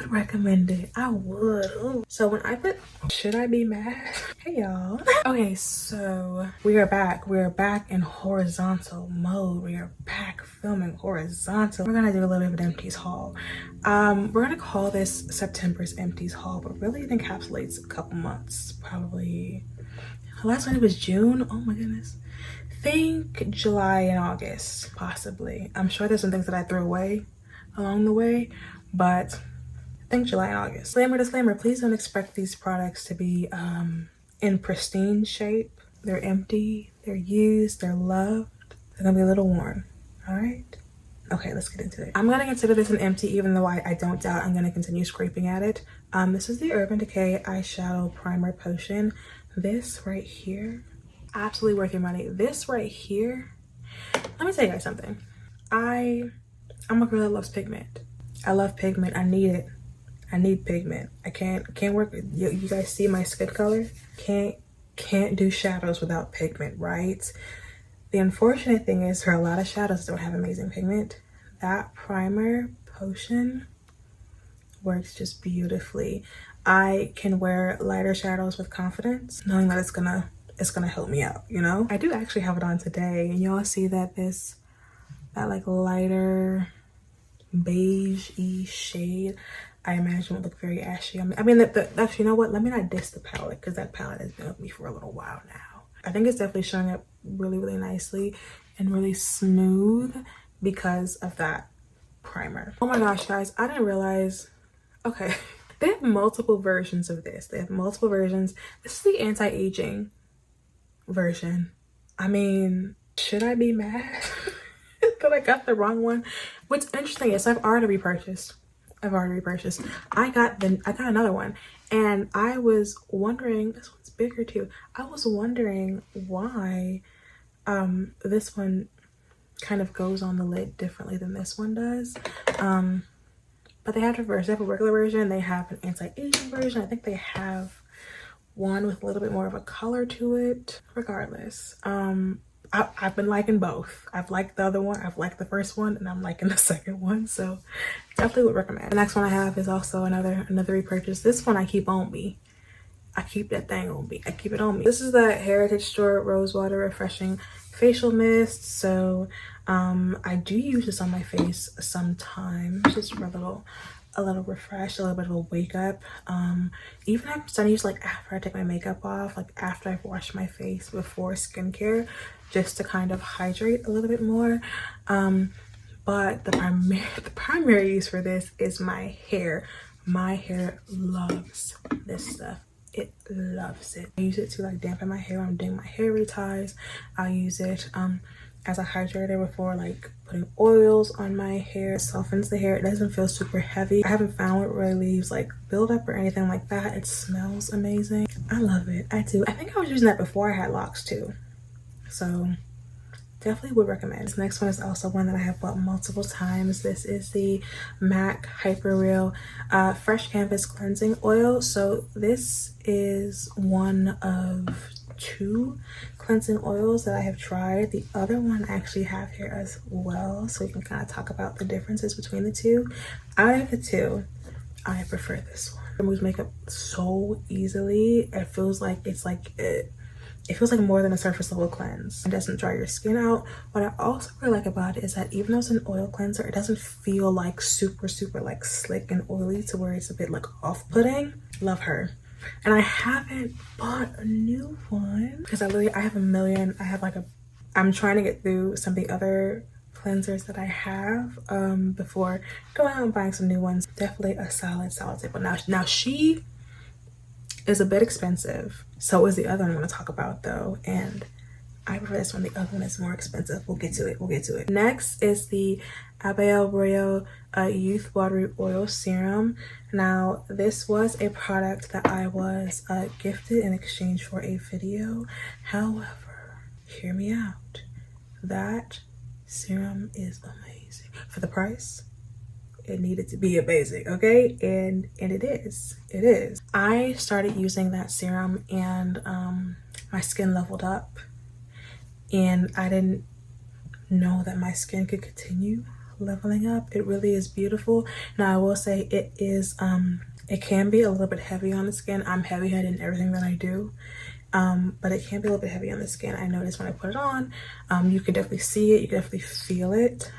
would recommend it. I would. Ooh. So when I put, should I be mad? Hey y'all. Okay, so we are back. We are back in horizontal mode. We are back filming horizontal. We're gonna do a little bit of an empties haul. We're gonna call this September's empties haul, but really it encapsulates a couple months. Probably last one was June. Oh my goodness. Think July and August, possibly. I'm sure there's some things that I threw away along the way, but I think July and August. Disclaimer, please don't expect these products to be in pristine shape. They're empty, they're used, they're loved. They're gonna be a little worn, all right? Okay, let's get into it. I'm gonna consider this an empty, even though I don't doubt I'm gonna continue scraping at it. This is the Urban Decay Eyeshadow Primer Potion. This right here, absolutely worth your money. This right here, let me tell you guys something. I'm a girl that loves pigment. I love pigment. I need it. I need pigment. I can't work. You guys see my skin color? Can't do shadows without pigment, right? The unfortunate thing is, for a lot of shadows that don't have amazing pigment, that primer potion works just beautifully. I can wear lighter shadows with confidence, knowing that it's gonna help me out, you know? I do actually have it on today, and y'all see that that like lighter beige-y shade, I imagine would look very ashy. I mean, that's, you know what? Let me not diss the palette, because that palette has been with me for a little while now. I think it's definitely showing up really, really nicely and really smooth because of that primer. Oh my gosh, guys, I didn't realize, okay, they have multiple versions of this. They have multiple versions. This is the anti-aging version. I mean, should I be mad that I got the wrong one? What's interesting is I've already repurchased. I got another one, and I was wondering, this one's bigger too. I was wondering why this one kind of goes on the lid differently than this one does. But they have reverse. They have a regular version, they have an anti-aging version. I think they have one with a little bit more of a color to it. Regardless, I've been liking both. I've liked the other one, I've liked the first one, and I'm liking the second one, so definitely would recommend. The next one I have is also another repurchase. This one I keep on me. I keep that thing on me. I keep it on me. This is the Heritage Store Rosewater Refreshing Facial Mist. So I do use this on my face sometimes, just for a little refresh, a little bit of a wake up. Even I'm starting to use like after I take my makeup off, like after I've washed my face before skincare, just to kind of hydrate a little bit more. But the primary use for this is my hair. My hair loves this stuff. It loves it. I use it to like dampen my hair when I'm doing my hair reties. I'll use it as a hydrator before like putting oils on my hair. It softens the hair. It doesn't feel super heavy. I haven't found it really leaves like buildup or anything like that. It smells amazing. I love it. I do. I think I was using that before I had locks too. So definitely would recommend. This next one is also one that I have bought multiple times. This is the MAC Hyperreal Fresh Canvas Cleansing Oil. So this is one of 2 cleansing oils that I have tried. The other one I actually have here as well, so we can kind of talk about the differences between the two. Out of the two, I prefer this one. It removes makeup so easily. It feels like it feels like more than a surface level cleanse. It doesn't dry your skin out. What I also really like about it is that even though it's an oil cleanser, it doesn't feel like super like slick and oily to where it's a bit like off-putting. Love her. And I haven't bought a new one because I have a million. I'm trying to get through some of the other cleansers that I have before going out and buying some new ones. Definitely a solid tip. But now she is a bit expensive. So is the other one I'm going to talk about though, and I prefer this one. The other one is more expensive. We'll get to it. Next is the Hyperreal Youth Watery Oil Serum. Now this was a product that I was gifted in exchange for a video. However, hear me out. That serum is amazing. For the price, it needed to be amazing, okay? And it is. I started using that serum and my skin leveled up, and I didn't know that my skin could continue leveling up. It really is beautiful. Now I will say it is it can be a little bit heavy on the skin. I'm heavy-handed in everything that I do, but it can be a little bit heavy on the skin. I noticed when I put it on, you can definitely see it, you can definitely feel it.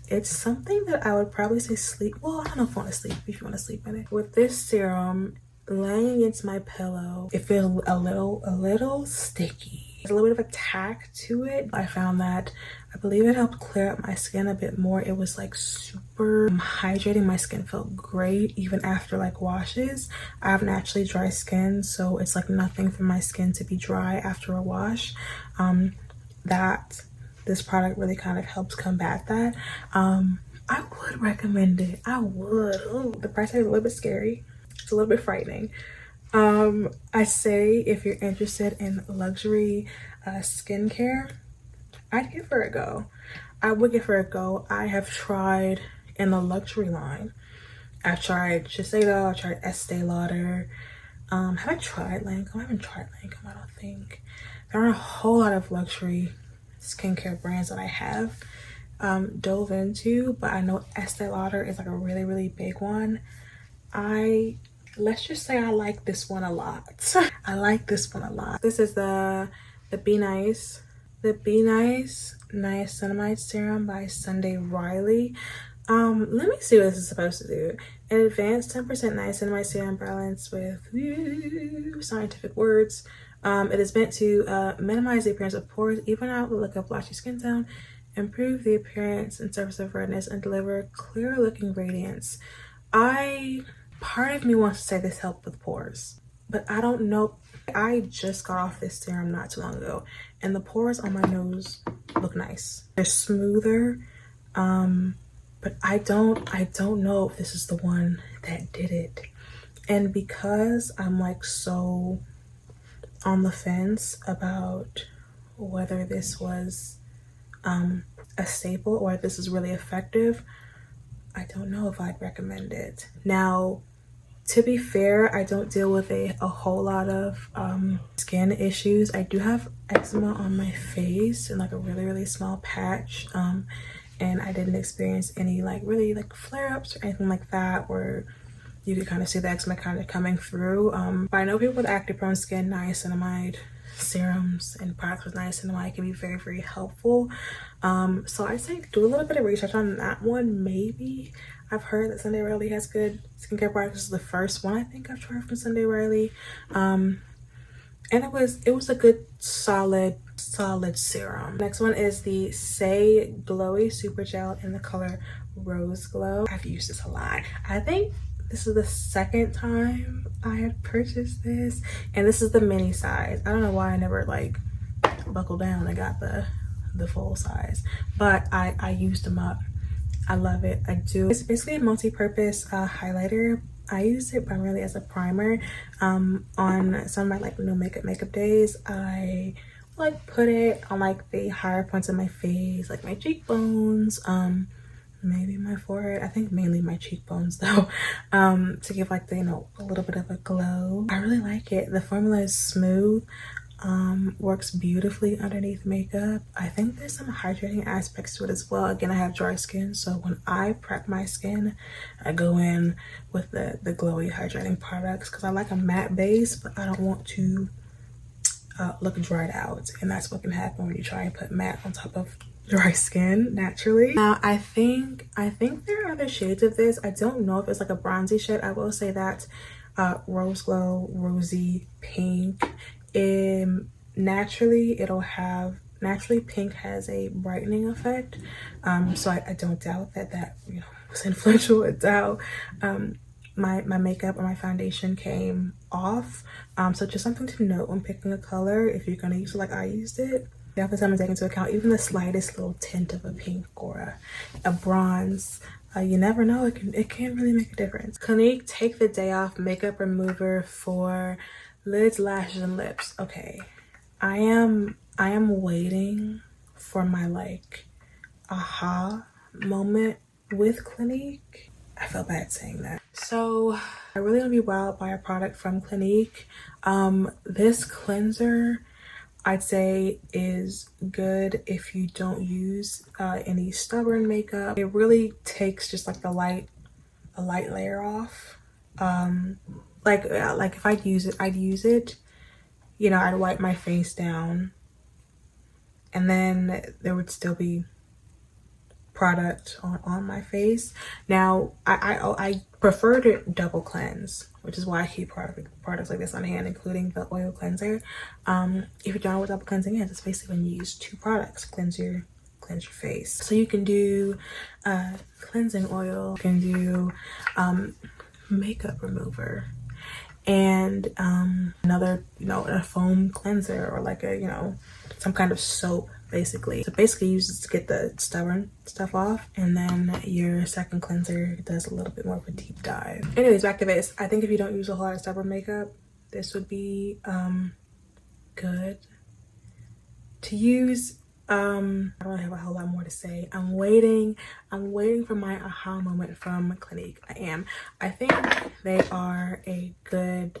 It's something that I would probably say sleep, well, I don't know if you want to sleep, if you want to sleep in it. With this serum, laying against my pillow, it feels a little sticky. There's a little bit of a tack to it. I found that I believe it helped clear up my skin a bit more. It was like super hydrating. My skin felt great even after like washes. I have naturally dry skin, so it's like nothing for my skin to be dry after a wash. That this product really kind of helps combat that. I would recommend it. I would. Ooh, the price tag is a little bit scary. It's a little bit frightening. I say if you're interested in luxury skincare, I'd give her a go. I would give her a go. I have tried in the luxury line. I've tried Shiseido, I've tried Estee Lauder. Have I tried Lancome? I haven't tried Lancome, I don't think. There aren't a whole lot of luxury skincare brands that I have dove into, but I know Estee Lauder is like a really big one. Let's just say I like this one a lot. I like this one a lot. This is the Be Nice Niacinamide Serum by Sunday Riley. Let me see what this is supposed to do. An advanced 10% niacinamide serum balanced with scientific words. It is meant to minimize the appearance of pores, even out the look of blotchy skin tone, improve the appearance and surface of redness, and deliver clear looking radiance. Part of me wants to say this helped with pores, but I don't know. I just got off this serum not too long ago, and the pores on my nose look nice. They're smoother, but I don't know if this is the one that did it. And because I'm like so on the fence about whether this was a staple or if this is really effective, I don't know if I'd recommend it. Now, to be fair, I don't deal with a whole lot of skin issues. I do have eczema on my face and like a really small patch, and I didn't experience any like really like flare-ups or anything like that where you could kind of see the eczema kind of coming through. But I know people with acne-prone skin, niacinamide serums and products with niacinamide can be very helpful. So I say do a little bit of research on that one. Maybe I've heard that Sunday Riley has good skincare products. This is the first one I think I've tried from Sunday Riley, and it was a good solid serum. Next one is the Say Glowy Super Gel in the color Rose Glow. I've used this a lot. I think this is the second time I had purchased this, and this is the mini size. I don't know why I never like buckled down and got the full size, but I used them up. I love it. I do. It's basically a multi-purpose highlighter. I use it primarily as a primer. On some of my like no makeup days, I like put it on like the higher points of my face, like my cheekbones, maybe my forehead. I think mainly my cheekbones though, to give like the, you know, a little bit of a glow. I really like it. The formula is smooth. Works beautifully underneath makeup. I think there's some hydrating aspects to it as well. Again, I have dry skin, so when I prep my skin, I go in with the glowy hydrating products because I like a matte base, but I don't want to look dried out, and that's what can happen when you try and put matte on top of dry skin naturally. Now I think there are other shades of this. I don't know if it's like a bronzy shade. I will say that Rose Glow Rosy Pink, naturally pink has a brightening effect, so I don't doubt that you know was influential. I doubt my makeup or my foundation came off, so just something to note when picking a color. If you're gonna use it like I used it, you have to take into account even the slightest little tint of a pink or a bronze. You never know, it can really make a difference. Clinique Take the Day Off Makeup Remover for lids, lashes, and lips. Okay, I am waiting for my like aha moment with Clinique. I feel bad saying that. So I really want to be wowed by a product from Clinique. This cleanser, I'd say is good if you don't use any stubborn makeup. It really takes just like a light layer off. Like if I'd use it, you know, I'd wipe my face down and then there would still be product on my face. Now I prefer to double cleanse, which is why I keep products like this on hand, including the oil cleanser. If you don't know what double cleansing is, it's basically when you use 2 products, cleanse your face. So you can do cleansing oil, you can do makeup remover, and another, you know, a foam cleanser, or like a, you know, some kind of soap basically. So basically uses to get the stubborn stuff off, and then your second cleanser does a little bit more of a deep dive. Anyways, back to this. I think if you don't use a whole lot of stubborn makeup, this would be good to use. I don't really have a whole lot more to say. I'm waiting for my aha moment from Clinique. I think they are a good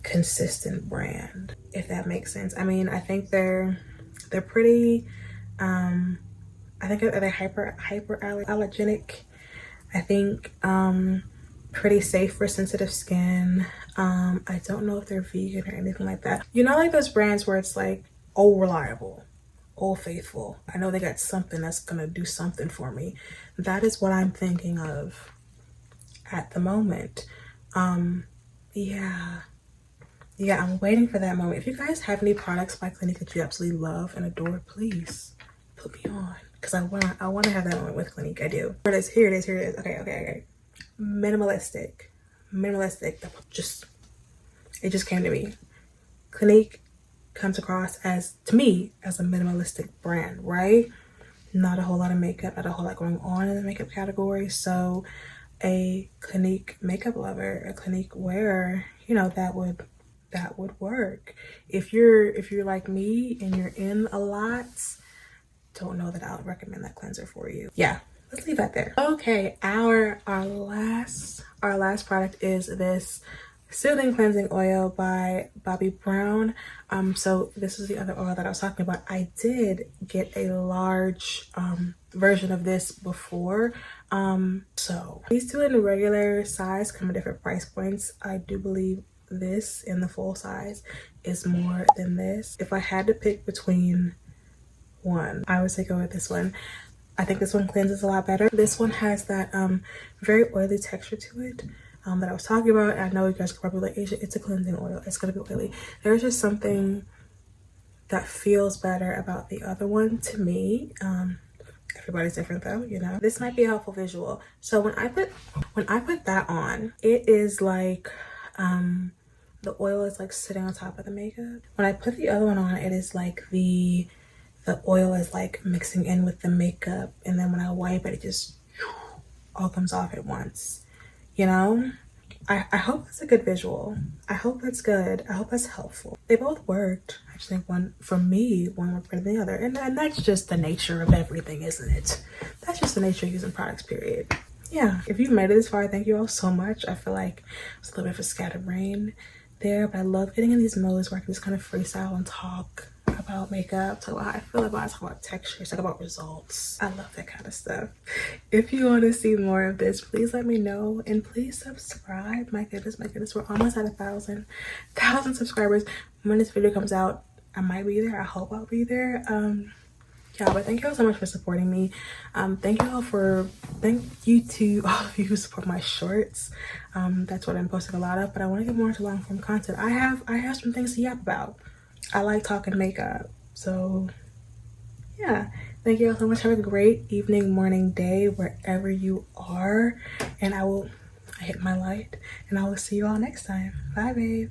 consistent brand, if that makes sense. I mean, I think they're pretty I think they're hyperallergenic. I think pretty safe for sensitive skin. I don't know if they're vegan or anything like that. You know, like those brands where it's like, oh, reliable, Old Faithful. I know they got something that's gonna do something for me. That is what I'm thinking of at the moment. Yeah, I'm waiting for that moment. If you guys have any products by Clinique that you absolutely love and adore, please put me on, because I wanna have that moment with Clinique. I do. Here it is. Okay. Minimalistic. It just came to me. Clinique comes across as, to me, as a minimalistic brand, right? Not a whole lot of makeup, not a whole lot going on in the makeup category. So a Clinique makeup lover, a Clinique wearer, you know, that would work. If you're like me and you're in a lot, don't know that I would recommend that cleanser for you. Yeah, let's leave that there. Okay, our last product is this Soothing Cleansing Oil by Bobbi Brown. So this is the other oil that I was talking about. I did get a large version of this before. So these two in the regular size come at different price points. I do believe this in the full size is more than this. If I had to pick between one, I would say go with this one. I think this one cleanses a lot better. This one has that very oily texture to it that I was talking about. I know you guys could probably like, it's a cleansing oil, it's gonna be oily. There's just something that feels better about the other one to me. Everybody's different though, you know. This might be a helpful visual. So when I put that on, it is like the oil is like sitting on top of the makeup. When I put the other one on, it is like the oil is like mixing in with the makeup, and then when I wipe it, it just all comes off at once, you know. I hope that's a good visual. I hope that's good. I hope that's helpful. They both worked. I just think one worked better than the other, and that's just the nature of everything, isn't it? That's just the nature of using products, period. Yeah, if you've made it this far, thank you all so much. I feel like it's a little bit of a scatterbrain there, but I love getting in these modes where I can just kind of freestyle and talk about makeup, talk about how I feel about it, talk about textures, talk about results. I love that kind of stuff. If you want to see more of this, please let me know, and please subscribe. My goodness, we're almost at 1,000 subscribers. When this video comes out, I might be there. I hope I'll be there. Yeah, but thank you all so much for supporting me. Thank you to all of you who support my shorts. That's what I'm posting a lot of, but I want to get more into long form content. I have some things to yap about. I like talking makeup. So yeah, thank you all so much. Have a great evening, morning, day, wherever you are. And I hit my light, and I will see you all next time. Bye, babe.